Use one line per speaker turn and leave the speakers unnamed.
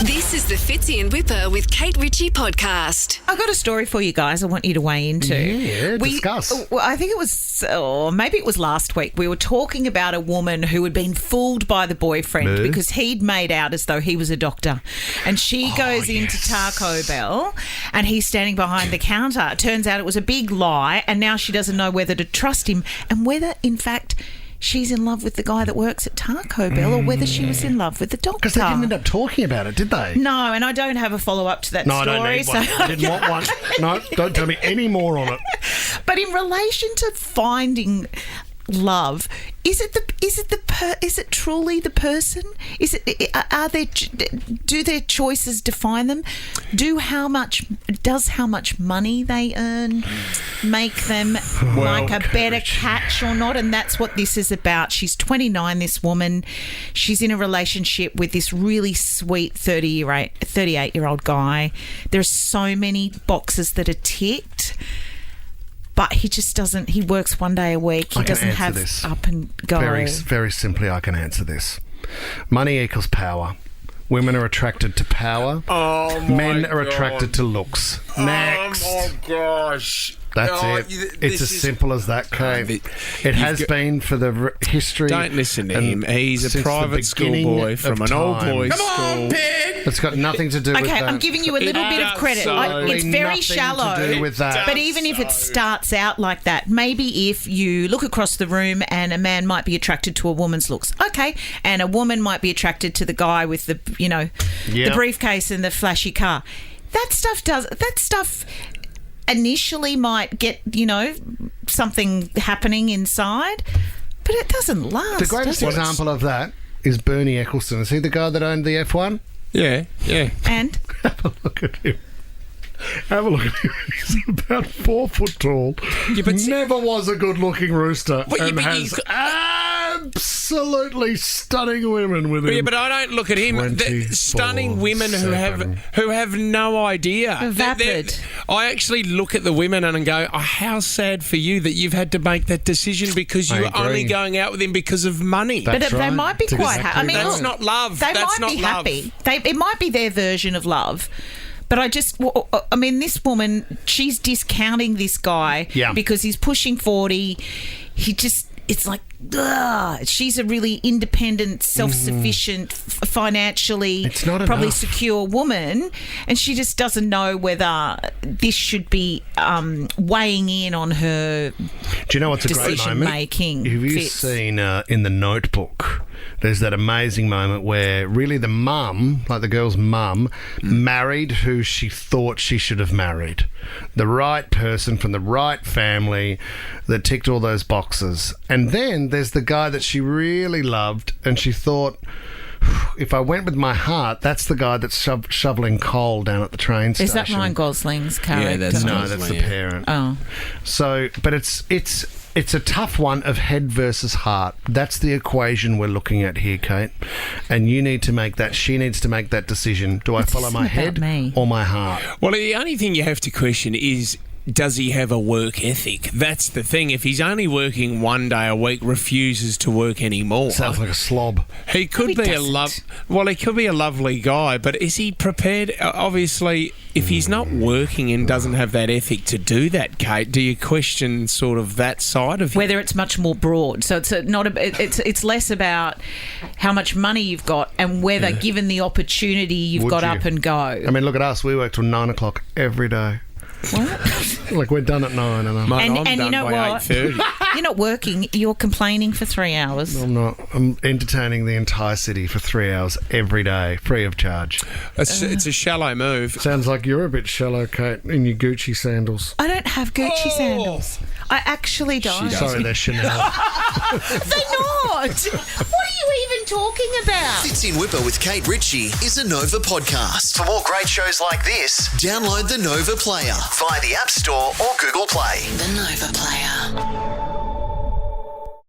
This is the Fitzy and Wippa with Kate Ritchie podcast.
I've got a story for you guys I want you to weigh into.
Yeah, discuss.
I think it was, or maybe it was last week, we were talking about a woman who had been fooled by the boyfriend because he'd made out as though he was a doctor. And she goes into Taco Bell and he's standing behind the counter. It turns out it was a big lie and now she doesn't know whether to trust him and whether, in fact, she's in love with the guy that works at Taco Bell or whether she was in love with the doctor.
Because they didn't end up talking about it, did they?
No, and I don't have a follow-up to that story.
I don't need one. I didn't want one. No, don't tell me any more on it.
But in relation to finding love, is it truly the person? Do their choices define them? Does how much money they earn make them like a better catch or not? And that's what this is about. She's 29, this woman. She's in a relationship with this really sweet 38-year-old guy. There's so many boxes that are ticked. But he just doesn't. He works one day a week. He doesn't have this. Up and go.
Very, very simply, I can answer this. Money equals power. Women are attracted to power.
Oh my
Men are
God.
attracted to looks. Next.
Oh my gosh.
That's it. It's as simple as that, Kate. It has been for the history.
Don't listen to him. He's a
since
private
the beginning
schoolboy from
of
an old
time.
boys'
Come
school.
on, pig! It's got nothing to do with that.
Okay, I'm giving you a little bit of credit. It's very
nothing
shallow.
to do with that.
But even if it starts out like that, maybe if you look across the room and a man might be attracted to a woman's looks, okay, and a woman might be attracted to the guy with the, the briefcase and the flashy car. That stuff initially might get, something happening inside, but it doesn't last.
The greatest example of that is Bernie Ecclestone. Is he the guy that owned the F1?
Yeah.
And?
Have a look at him. He's about 4 foot tall.
Yeah, but
never was a good-looking rooster,
Well, yeah,
and
but
has absolutely stunning women with him.
Yeah, but I don't look at him. Stunning women who have no idea.
Vapid.
I actually look at the women and go, oh, how sad for you that you've had to make that decision because you were only going out with him because of money.
That's
They might be
That's
quite
exactly
happy. I mean,
That's
look,
not love.
They
That's
might
not
be
love.
happy. It might be their version of love. But this woman, she's discounting this guy because he's pushing 40. It's like, ugh. She's a really independent, self-sufficient, financially probably secure woman, and she just doesn't know whether this should be weighing in on her
Do you know what's a great moment?
decision-making.
Have you seen in The Notebook, there's that amazing moment where really the mum, like the girl's mum, married who she thought she should have married. The right person from the right family that ticked all those boxes. And then there's the guy that she really loved and she thought, if I went with my heart, that's the guy that's shoveling coal down at the train station.
Is that Ryan Gosling's character?
Yeah, that's
No, that's the parent.
Oh.
So, but it's a tough one of head versus heart. That's the equation we're looking at here, Kate. And you need to make that. She needs to make that decision. Do I follow my head or my heart?
Well, the only thing you have to question is, does he have a work ethic? That's the thing. If he's only working one day a week, refuses to work anymore.
Sounds like a slob.
He could be he could be a lovely guy, but is he prepared? Obviously, if he's not working and doesn't have that ethic to do that, Kate, do you question sort of that side of him?
Whether it's much more broad, so it's less about how much money you've got and whether, given the opportunity, you've got up and go.
I mean, look at us. We work till 9 o'clock every day.
What?
Like, we're done at 9. And
I'm
and
done
you know
by
what?
8:30.
You're not working. You're complaining for 3 hours.
I'm not. I'm entertaining the entire city for 3 hours every day, free of charge.
It's a shallow move.
Sounds like you're a bit shallow, Kate, in your Gucci sandals.
I don't have Gucci sandals. I actually don't.
Sorry, they're Chanel.
They're not. What are you even talking about?
Fitzy and Wippa with Kate Ritchie is a Nova podcast. For more great shows like this, download the Nova Player via the App Store or Google Play.
The Nova Player.